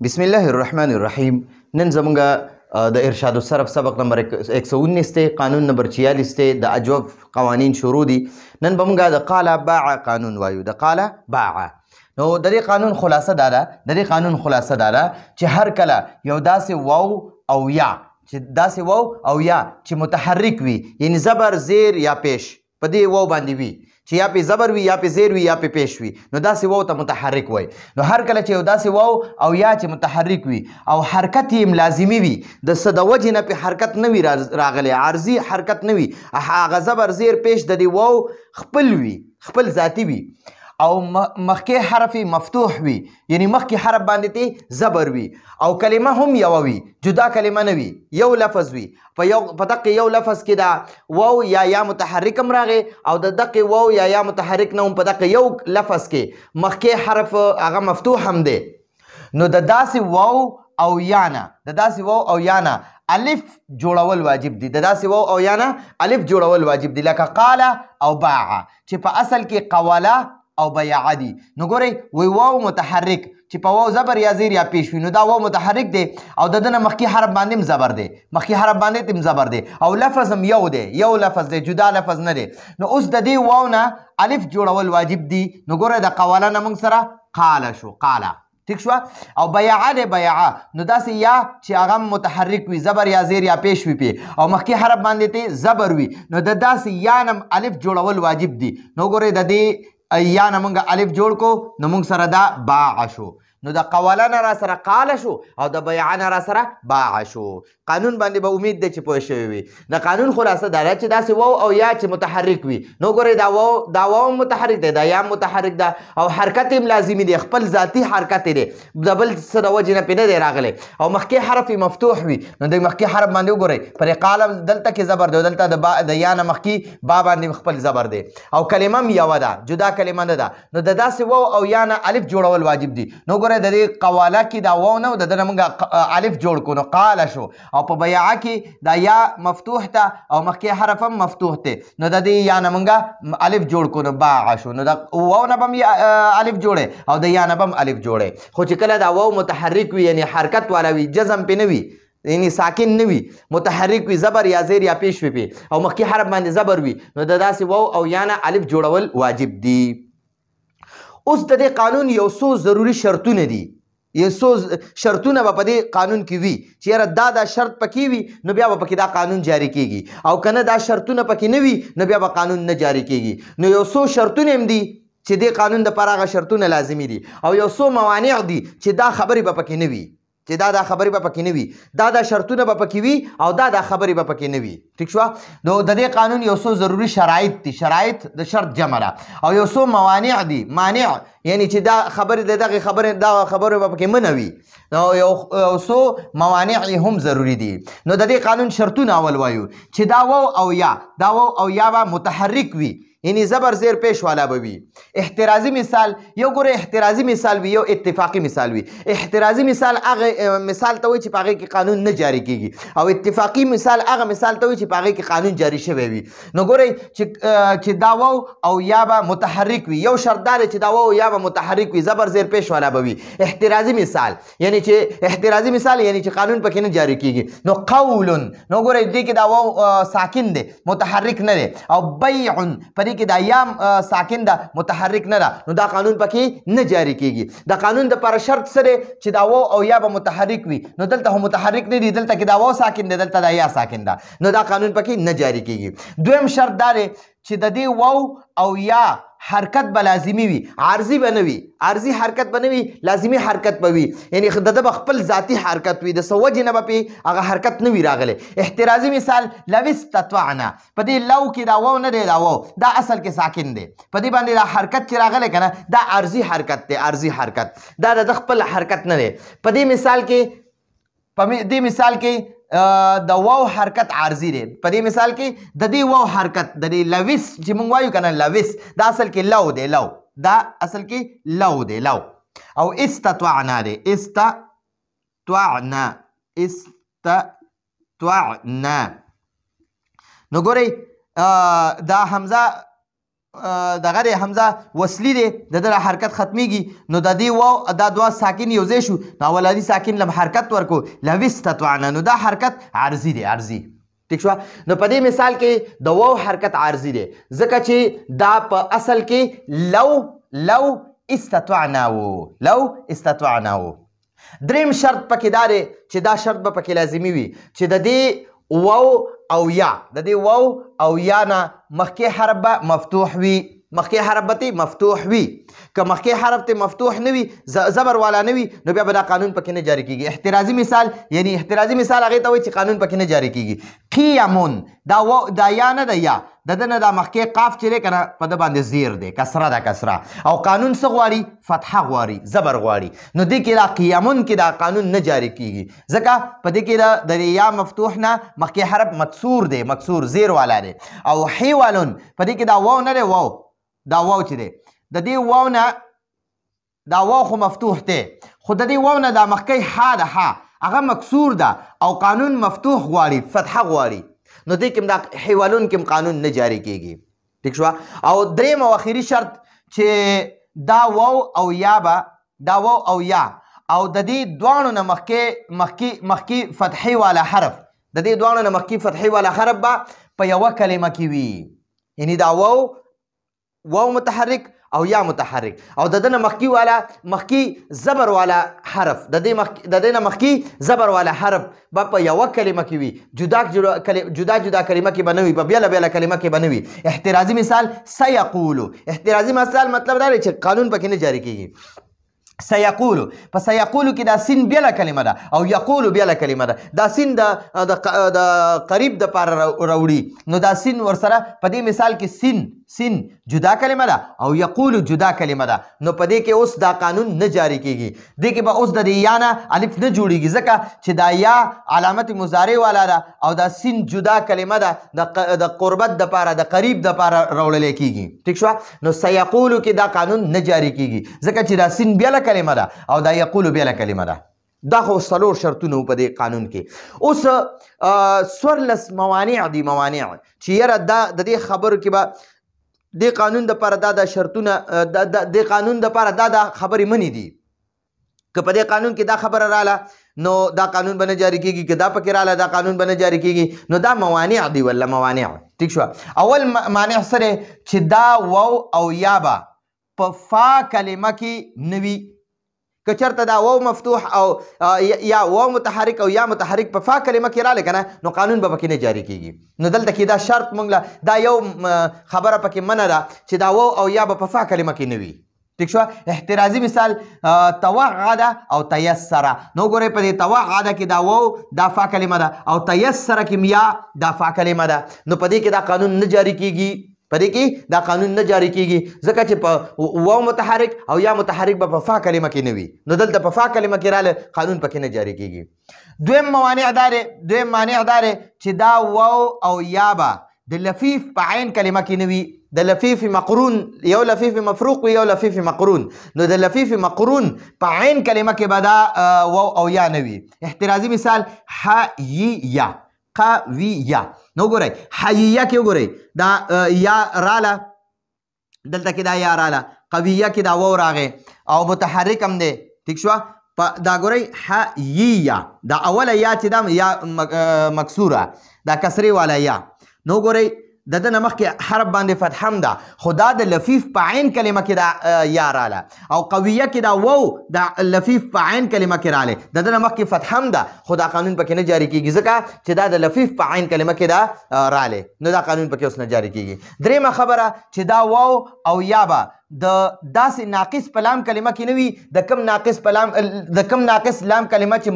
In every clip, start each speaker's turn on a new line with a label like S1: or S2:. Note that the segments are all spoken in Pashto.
S1: بسم الله الرحمن الرحیم. نن زمونږ د ارشاد الصرف سبق نمبر 119 دی، قانون نمبر 46 دی، د اجوب قوانین شروع دي. نن به مونږ د قال باع قانون وایو. د قال باع نو د دې قانون خلاصه دا ده چې هر کله یو داسې واو او یا چې متحرک وي، یعنی زبر زیر یا پیش په دې واو باندې وي چې یا په زبر وي یا په زیر وي یا په پیش وي، نو داسې واو ته متحرک وای. نو هر کله چې یو داسې واو او یا چې متحرک وي او حرکت یې لازمي وي، د څه د وجې نه په حرکت نه وي راغلی، عارضي حرکت نه وي، هغه زبر زیر پیش د دې واو خپل ذاتي وي او مخکې حرف مفتوح وي، یعنی مخکې حرف باندې ته زبر وي او کلمه هم یو وي، جدا کلمه نه وي، یو لفظ وي. په دقه یو لفظ کې دا واو یا متحرک هم راغی او د دقه واو یا متحرک نه هم په دقه یو لفظ کې مخکې حرف هغه مفتوح هم دی. نو د داسې واو او یا نه الف جوړول واجب دي. د داسې واو او یا نه الف جوړول واجب دي، لکه قال او باع چې په اصل کې قواله او بیع دي. نو ګورئ وی واو متحرک چې په واو زبر یا زیر یا پیش وي، نو دا واو متحرک دی او د دنه مخکې حرف باندې هم زبر دی، او لفظ هم یو لفظ دی، جدا لفظ نه دی. نو اوس د دې واو نه الف جوړول واجب دي. نو ګورئ د قواله نه موږ سره قاله شو، قاله ٹھیک شو. او بیعه دی، بیعه نو داسې یا چې هغه متحرک وي، زبر یا زیر یا پیش وي پې او مخکې حرف باندې ته زبر وي، نو د داسې یا نه الف جوړول واجب دي. نو ګورئ د دې یا نه مونږ الف جوړ کو، نو مونږ سره دا باع شو. نو د قواله نه را سره قاله شو او د بیعه نه را سره باع شو. قانون باندې به امید دی چې پوه شوي وي. د قانون خلاصه دا ده چې داسې واو او یا چې متحرک وي، نو ګورئ دا واو متحرک دی، دا یا متحرک ده او حرکت هم لازمي دی، خپل ذاتي حرکت دی، د بل څه د وجې نه پې نه دی راغلی او مخکې حرف مفتوح وي. نو د مخکې حرف باندې وګورئ پر قاله دلته کې زبر دی، دلته د یا نه مخکې با باندې خپل زبر دی او کلمه هم یوه ده، جدا کلمه نه ده. نو د داسې واو او یا نه الف جوړول واجب دي. نو ګورئ د دې قواله کې دا واو نه و، د ده نه موږ الف جوړ کړو، نو قاله شو. او په بیعه کې دا یا مفتوح ته او مخکې حرف هم مفتوح ته، نو د دې یا نه موږ الف جوړ کړو، نو باع شو. نو د واو نه به هم الف جوړی او د یا نه به هم الف جوړی. خو چې کله دا واو متحرک وي، یعنی حرکت والا وي، جزم پې نه وي، یعنی ساکن نه وي، متحرک وي، زبر یا زیر یا پیش وي پې او مخکې حرف باندې زبر وي، نو د داسې واو او یا نه الف جوړول واجب دي. اوس د دې قانون یو څو ضروري شرطونه دي، یو څو شرطونه به په دې قانون کې وي چې یاره دا شرط پکې وي، نو بیا به پکې دا قانون جاری کیږي، او کنه دا شرطونه پکې نه وي، نو بیا به قانون نه جاری کیږي. نو یو څو شرطونه هم دي چې دې قانون دپاره هغه شرطونه لازمي دي، او یو څو موانع دي چې دا خبرې به پکې نه وي، چې دا خبرې به پکې نه وي، دا شرطونه به پکې وي او دا خبرې به پکې نه وي. ټیک شوه. نو د دې قانون یو څو ضروري شرایط دي، شرایط د شرط جمع ده، او یو څو موانع دي، مانع یعنی چې دا خبرې دغه خبرې به پکې منه وي، نو یو څو موانع هم ضروري دي. نو د دې قانون شرطونه اول وایو چې دا واو او یا به متحرک وي، یعنی زبر زیر پیش والا به وي. احترازي مثال یو ګوره، احترازي مثال وي، یو اتفاقي مثال وي. احترازي مثال هغه مثال ته وایي چې په هغې کې قانون نه جاری کیږي، او اتفاقي مثال هغه مثال ته وایي چې په هغې کې قانون جاری شوی وي. نو ګورئ چې دا واو او یا به متحرک وي، یو شرط دا دی چې دا واو یا به متحرک وي، زبر زیر پیش والا به وي. احترازي مثال یعنی چې قانون پکې نه جاری کیږي. نو قول، نو ګورئ دې کې دا واو ساکن دی، متحرک نه دی، او بیع په دې کې دا یا ساکن ده، متحرک نه ده، نو دا قانون پکې نه جاری کیږي. د قانون دپاره شرط څه دی چې دا واو او یا به متحرک وي، نو دلته هم متحرک نه دي، دلته کې دا واو ساکن دی، دلته دا یا ساکن ده، نو دا قانون پکې نه جاری کیږي. دویم شرط دا دی چې د دې واو او یا حرکت به لازمي وي، عارضي به نه وي، عارضي حرکت به نه وي، لازمي حرکت به وي، یعنی د ده به خپل ذاتي حرکت وي، د څه وجې نه به پې هغه حرکت نه وي راغلی. احترازي مثال لو استطعنا، په دې لو کې دا واو نه دی، دا واو دا اصل کې ساکن دی، په دې باندې دا حرکت چې راغلی که نه، دا عارضي حرکت دی، عارضي حرکت دا د خپل حرکت نه دی. په دې مثال کې د واو حرکت عارضي دی. په دې مثال کې د دې واو حرکت د دې لوس چې موږ وایو که نه، لوس دا اصل کې لو دی، دا اصل کې لو دی، او استطعنا دی، استطعنا. نو ګورئ دا حمزه دغه دی حمزه وصلي دی د ده حرکت ختمیږي نو د دې واو دا دوه ساکن یو ځای شو نو اولادي ساکن لم حرکت ورکو لو استطعنا نو دا حرکت عارضي دی عارضي ټیک شوه نو په دې مثال کې د واو حرکت عارضي دی ځکه چې دا په اصل کې لو استطعنا دریم شرط پکې دا دی چې دا شرط به پکې لازمي وي چې د دې واو او یا د دې واو او یا نه مخکې حرف به مفتوح وي مخکې حرف به مفتوح وي که مخکې حرف ته مفتوح نه وي زبر والا نه وي نو بیا به دا قانون پکې نه جاری کیږي احترازي مثال یعنی احترازي مثال هغې ته وایي چې قانون پکې نه جاری کیږي قیمون دا یا نه ده یا د ده نه دا مخکې قاف چې دی که نه په ده باندې زیر دی کسره ده کسره او قانون څه غواړي فتحه غواړي زبر غواړي نو دې کې دا قیمون کې دا قانون نه جاری کیږي ځکه په دې کې د یا مفتوح نه مخکې حرف مکسور دی مکسور زیر والا دی او حیوالون په دې کې دا واو نه دی واو دا واو چې دی د دې واو نه دا واو خو مفتوح دی خو د دې واو نه دا مخکې ها ده ها هغه مکسور ده او قانون مفتوح غواړي فتحه غواړي نو دې کې دا حیوالون کې قانون نه جاری کیږي ٹھیک شوه او دریم او اخیری شرط چې دا واو او یا به دا واو او یا او د دې دواړو نه مخکې فتحې والا حرف د دې دواړو نه مخکې فتحې والا حرف به په یوه کلمه کې وي یعنی دا واو متحرک او یا متحرک او د ده نه مخکې زبر والا حرف د دې نه مخکې زبر والا حرف به په یوه کلمه کې وي جدا کلمه کې به نه وي په بیله کلمه کې به نه وي احترازي مثال سیقولو احترازي مثال مطلب دا دی چې قانون پکې نه جاری کیږي سيقولو په سيقولو کې دا سین بیله کلمه ده او یقولو بیله کلمه ده دا سین د قریب د پاره راوړي نو دا سین ورسره په دې مثال کې سین جدا کلمه ده او یقولو جدا کلمه ده نو په دې کې اوس دا قانون نه جاری کیږي دې کې به اوس د دې یا نه الف نه جوړیږي ځکه چې دا یا علامت مضارع والا ده او دا سین جدا کلمه ده د قربت د پاره د قریب د پاره راوړل کیږي ٹھیک شو نو سيقولو کې دا قانون نه جاری کیږي ځکه چې دا سین بیله کلمه ده او دا یقولو بیله کلمه ده دا خو څلور شرطونه په دې قانون کې اوس څوارلس موانع دي موانع چې یاره دا د دې خبرو کې به دې قانون دپاره دا شرطونه دې قانون دپاره دا خبرې منې دي که په دې قانون کې دا خبره راله نو دا قانون به نه جاری کیږي که دا پکې راله دا قانون به نه جاری کیږي نو دا موانع دي ولا موانع ټیک شو اول مانع سره چې دا واو او یا به په فا کلمه کې نه وي که چرته دا واو مفتوح او یا واو متحرک او یا متحرک په فا کلمه کې راله که نه نو قانون به پکې نه جاری کیږي نو دلته کې دا شرط موږ دا یو خبره پکې منه ده چې دا واو او یا به په فا کلمه کې نه وي ٹھیک شو احترازي مثال توعد او تيسر نو ګورئ په دې توعد کې دا واو دا فا کلمه ده او تيسر کې یا دا فا کلمه ده نو په دې کې دا قانون نه جاری کیږي په دې کې دا قانون نه جاری کیږي ځکه چې په واو متحرک او یا متحرک به په فا کلمه کې نه وي نو دلته په فا کلمه کې راله قانون پکې نه جاری کیږي دویم مانع دا دی چې دا واو او یا به د لفیف په عین کلمه کې نه وي د لفیف مقرون یو لفیف مفروق وي یو لفیف مقرون نو د لفیف مقرون په عین کلمه کې به دا واو او یا نه وي احترازي مثال حییه قویه نو ګورئ حییه کې وګورئ دا یا راله دلته کې دا یا راله قویه کې دا واو راغی او متحرک هم دی ٹھیک شوه دا ګورئ حییه دا اوله یا چې دا یا مکسوره دا کسرې والا یا نو ګورئ د ده نه مخکې حرف باندې فتحه هم ده خو دا د لفیف په عین کلمه کې دا یا راله او قویه کې دا واو دا لفیف په عین کلمه کې راله د ده نه مخکې فتحه هم ده خو دا قانون پکې نه جاری کیږي ځکه چې دا د لفیف په عین کلمه کې دا راله نو دا قانون پکې اوس نه جاری کیږي دریمه خبره چې دا واو او یا به د داسې ناقص په لام کلمه کې نه وي د کم ناقص لام کلمه چې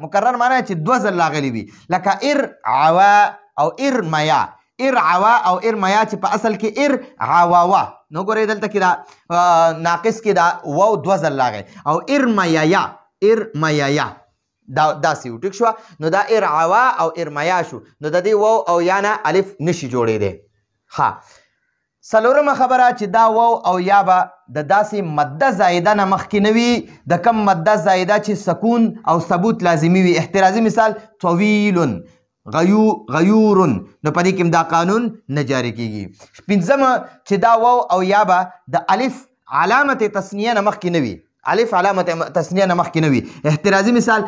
S1: مکرر معنی چې دوه ځل راغلی وي لکه ارعوا او ارمیا ارعوا او ارمیا چې په اصل کې ارعواوا نو ګورئ دلته کې دا ناقص کې دا واو دوه ځل راغی او ارمیا داسې و ټیک شوه نو دا ارعوا او ارمیا شو نو د دې واو او یا نه الف نشي جوړېدی ها څلورمه خبره چې دا واو او یا به د داسې مده زایده نه مخکې نه وي د کم مده زایده چې سکون او ثبوت لازمي وي احترازي مثال طویل غیور نو په دې کې دا قانون نه جاری کیږي. پنځمه چې دا واو او یا به د الف علامت تثنیه نه مخکې نه وي، الف علامت تثنیه نه مخکې نه وي. احترازي مثال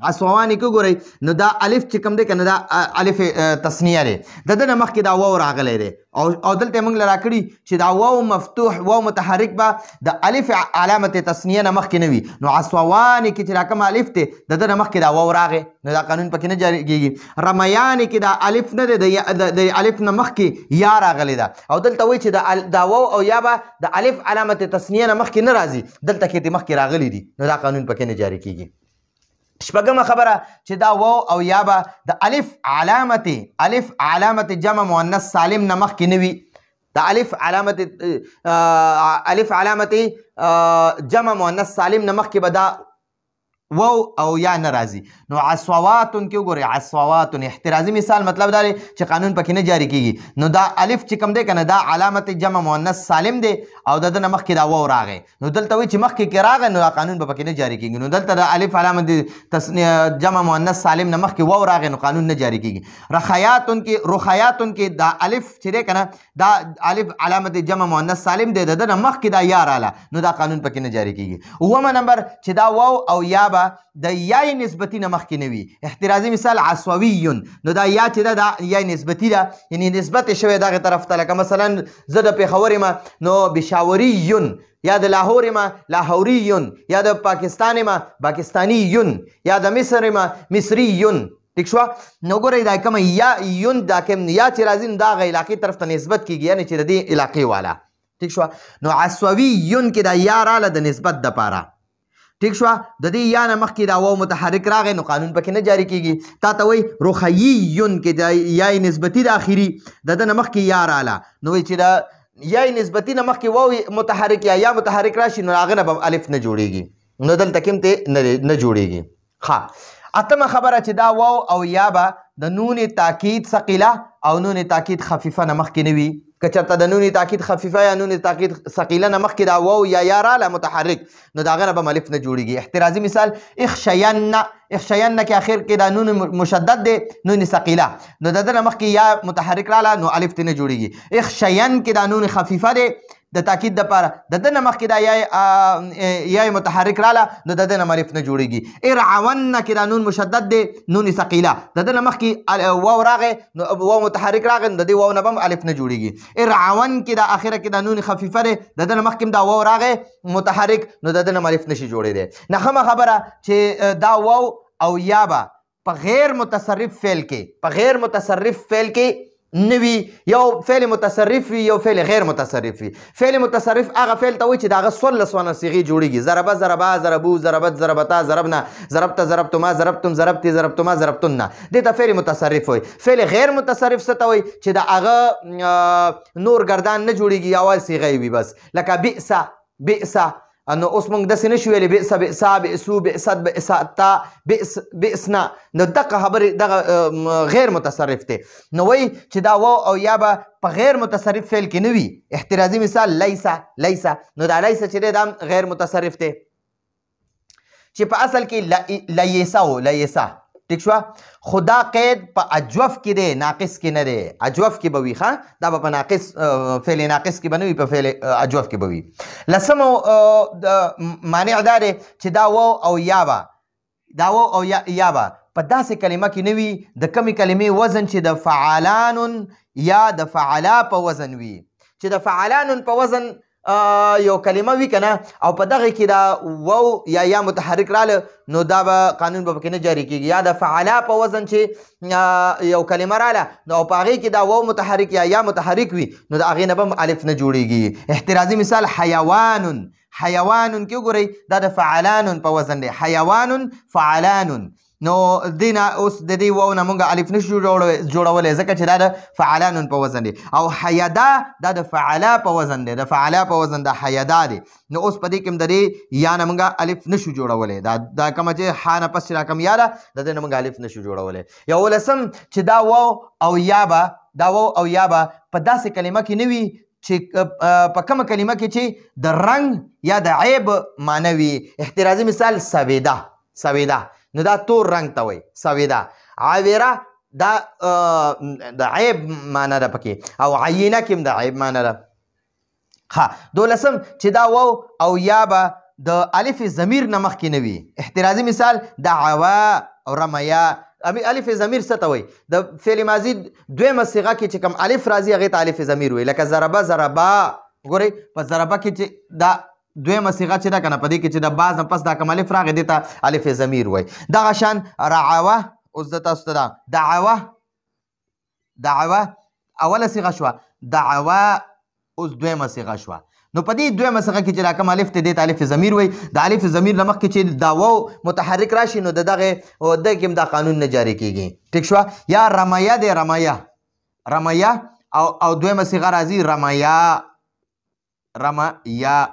S1: عصوانی که ګورئ نو دا الف چې کوم دی که نه دا الف تثنیه دی، د ده نه مخکې دا واو راغلی دی او دلته موږ له راکړي چې دا واو مفتوح واو متحرک به د الف علامت تثنیه نه مخکې نه وي. نو عصوانی کې چې دا کوم الف دی د ده نه مخکې دا واو راغی نو دا قانون پکې نه جاری کېږي. رمیانې کې دا الف نه دی د الف نه مخکې یا راغلی ده او دلته وایي چې دا واو او یا به د الف علامت تثنیه نه مخکې نه راځي، دلته کې د مخکې راغلی دي نو دا قانون پکې نه جاری کېږي. شپږمه خبره چې دا واو او یا به د الف علامت جمع مؤنث سالم نه مخکې نه وي. د الف علامت جمع مؤنث سالم نه مخکې به دا واو او یا نه راځي. نو عصواتن کې وګورئ عصواتن احترازي مثال مطلب دا دی چې قانون پکې نه جاری کیږي. نو دا الف چې کوم دی که نه دا علامت جمع مؤنث سالم دی او د ده نه مخکې دا واو راغی نو دلته وایي چې مخکې کې راغی نو دا قانون به پکې نه جاری کیږي. نو دلته د الف علامت جمع مؤنث سالم نه مخکې واو راغی نو قانون نه جاری کیږي. رخیاتن کې دا الف چې دی که نه دا الف علامت جمع مؤنث سالم دی د ده نه مخکې دا یا راله نو دا قانون پکې نه جاری کیږي. اوومه نمبر چې دا واو او یا د یای نسبتی نه مخکې نه وي. احترازي مثال عصوي نو دا یا چې ده دا یای نسبتي ده یعنی نسبت شوی دغه طرف ته، لکه مثلا زه د پېښور یم نو بشاوري یا د لاهور یم لاهوري یا د پاکستان یم پاکستاني یا د مصر یم مصري. ٹھیک شو؟ نو ګورئ دا کومه یا دا کوم یا چې راځي دا هغه علاقې طرف ته نسبت کیږي یعنې چې د دې علاقې والا. ٹھیک شو؟ نو عصوي کې دا یا راله د نسبت دپاره. ٹھیک شو؟ د دې یا نه مخکې دا واو متحرک راغی نو قانون پکې نه جاری کیږي. تا ته وایي رخیي کې دا یا نسبتي د اخري د ده نه مخکې یا راله نو وایي چې دا یا نسبتي نه مخکې واو متحرک یا متحرک راشي نو هغه نه به الف نه جوړیږي نو دلته کوم ته نه جوړیږي. ښه اتمه خبره چې دا واو او یا به د نون تاکید ثقیله او نون تاکید خفیفه نه مخکې نه وي. که چېرته د نون تاکید خفیفه یا نون تاکید ثقیله نه مخکې دا واو یا راله متحرک نو د هغه نه به الف نه جوړیږي. احترازي مثال اخشین کې اخر کې دا نون مشدد دی نون ثقیله نو د ده نه مخکې یا متحرک راله نو الف ته نه جوړیږي. اخشین کې دا نون خفیفه دی د تاکید دپاره د ده نه مخکې دا یا متحرک راله نو د ده نه الف نه جوړیږي. ارعون کې دا نون مشدد دی نون ثقیله د ده نه مخکې واو راغی نو واو متحرک راغی نو د دې واو نه به الف نه جوړیږي. ارعون کې دا اخره کې دا نون خفیفه دی د ده نه مخکې دا واو راغی متحرک نو د ده نه الف نشي جوړېدی. نهمه خبره چې دا واو او یا به په غیر متصرف فعل کې نوی یو فعل متصرف وي یو فعل غیر متصرف وي. فعل متصرف هغه فعل ته وایي چې د هغه 16 صیغې جوړیږي. ضربه ضربا ضربو ضربت ضربتا ضربنا ضربت ضربتما ضربتم ضربتي ضربتما ضربتن دې ته فعل متصرف وایي. فعل غیر متصرف څه ته وایي چې د هغه نور ګردان نه جوړیږي یوازې صیغې وي بس، لکه بئس نو اوس موږ داسې نشو ویلی بئسا بئسو بئست بئساتا بئسنا نو دغه خبرې دغه غیر متصرف دی. نو وایي چې دا واو او یا به په غیر متصرف فعل کې نه وي. احترازي مثال لیسا نو دا لیسا چې دی دا غیر متصرف دی چې په اصل کې لیسا. ٹھیک شو؟ خدا قید په اجوف کې دی ناقص کې نه دی. اجوف کې به وي ښه دا به په ناقص فعل ناقص کې به نه وي په فعل اجوف کې به وي. لسمه مانع دا دی چې دا واو او یا به په داسې کلمه کې نه وي د کمې کلمې وزن چې د فعالان یا د فعلا په وزن وي. چې د فعالان په وزن یو کلمه وي که نه او په دغه کې دا واو یا متحرک راله نو دا به قانون به پکې نه جاری کېږي. یا د فعلا په وزن چې یو کلمه راله نو په هغې کې دا واو متحرک یا متحرک وي نو د هغې نه به الف نه جوړیږي. احترازي مثال حیوان کې وګورئ دا د فعلان په وزن دی. حیوان فعلان نو دینا اوس د دې واو نه مونږ الف نشو جوړولی ځکه چې دا د فعلان په وزن دی. او حیدا دا د فعلا په وزن دی. د فعلا په وزن د حیدا دی. نو اوس په دې کې هم د دې یا نه مونږ الف نشو جوړولی. دا کومه چې ح نه پس چې راکم یا ده د دې نه مونږ الف نشو جوړولی. یولسم چې دا واو او یا به په داسې کلمه کې نه وي چې په کومه کلمه کې چې د رنګ یا د عیب معنی وي. احترازي مثال سویدا نو دا تور رنګ ته وایي سویدا. عاوره دا د عیب معنی ده پکې او عینه کې هم د عیب معنی ده. ها 12 چې دا واو او یا به د الف ضمیر نه مخکې نه وي. احترازي مثال دعوا او رمیا. الف ضمیر څه ته وایي؟ د فعل ماضي دویمه صیغه کې چې کوم الف راځي هغې ته الف ضمیر وایي. لکه ضربه ضربا. ګورئ په ضربه کې چې دا دویمه صیغه چې ده که نه په دې کې چې د باز نه پس دا کوم الف راغی دې ته الف ضمیر وایي. دغه شان رعوه. اوس د تاسو ته دا دعوه اوله صیغه شوه، دعوه اوس دویمه صیغه شوه. نو په دې دویمه صیغه کې چې دا کوم الف ته دې ته الف ضمیر وایي. د الف ضمیر نه مخکې چې دا واو متحرک راشي نو د دغې کې هم دا قانون نه جاري کېږي. ټیک شوه. یا رمیه دی، رمیه او دویمه صیغه راځي رمیا.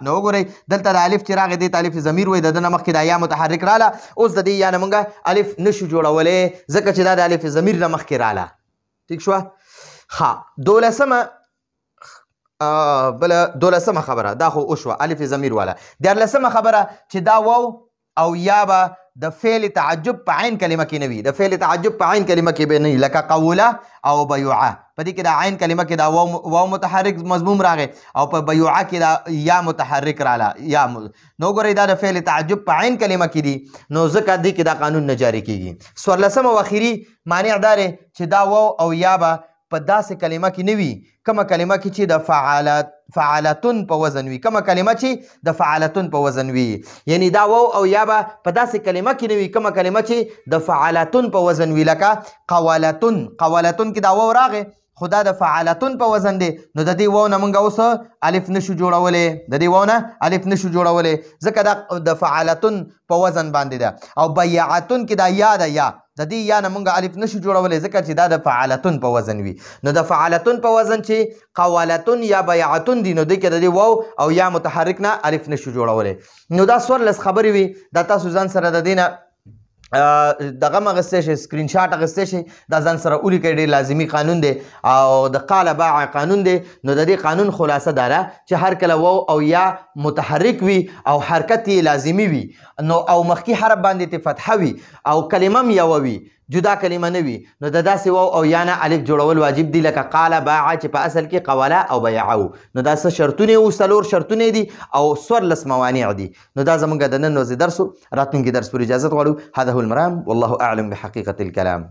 S1: نو وګورئ دلته د الف چې راغی دې ته الف ضمیر وایي، د ده نه مخکې دا یا متحرک راله. اوس د دې یا نه موږ الف نشو جوړولی ځکه چې دا د الف ضمیر نه مخکې راله. ټیک شوه. ښه 12مه خبره دا خو وشوه الف ضمیر والا. 14مه خبره چې دا واو او یا به د فعل تعجب په عین کلمه کې نه وي. د فعل تعجب په عین کلمه کې به نه وي، لکه قوله او بیوعه. په دې کې د عین کلمه کې دا واو متحرک مضموم راغی او په بیوعه کې دا یا متحرک راله یا. نو ګورئ دا د فعل تعجب په عین کلمه کې دي نو ځکه دې کې دا قانون نه جاري کېږي. 14مه او اخري مانع دا دی چې دا واو او یا به په داسې کلمه کې نه وي کومه کلمه کې چې د فعالتون په وزن وي. کومه کلمه چې د فعالتون په وزن وي، یعنی دا واو او یا به په داسې کلمه کې نه وي کومه کلمه چې د فعالتون په وزن وي. لکه قوالتون کې دا واو راغی خو دا د فعالتون په وزن دی. نو د دې واو نه موږ اوس الف نشو جوړولی، ځکه دا د فعالتون په وزن باندې ده. او بیعتون کې دا یا ده، یا د دې یا نه موږ الف نشو جوړولی ځکه چې دا د فعالتون په وزن وي. نو د فعالتون په وزن چې قوالتون یا بیعتون دي نو دې کې د دې واو او یا متحرک نه الف نشو جوړولی. نو دا 14 خبرې وي. دا تاسو ځان سره د دې نه دغه م اخیستی شئ، سکرین شاټ اخیستی شئ، دا ځان سره ولیکئ. ډېر لازمي قانون دی او د قال باع قانون دی. نو د دې قانون خلاصه دا ده چې هر کله واو او یا متحرک وي او حرکت یې لازمي وي نو او مخکې حرف باندې ته فتحه وي او کلمه هم یوه وي، جدا کلمه نه وي، نو د داسې واو او یا نه الف جوړول واجب دي. لکه قال باع چې په اصل کې قوله او بیعه وو. نو دا څه شرطونه وو؟ 4 شرطونه دي او 14 موانع دي. نو دا زموږ د نن ورځې درس و. راتلونکي درس پورې اجازت غواړو. هذا هو المرام والله اعلم بحقيقة الكلام.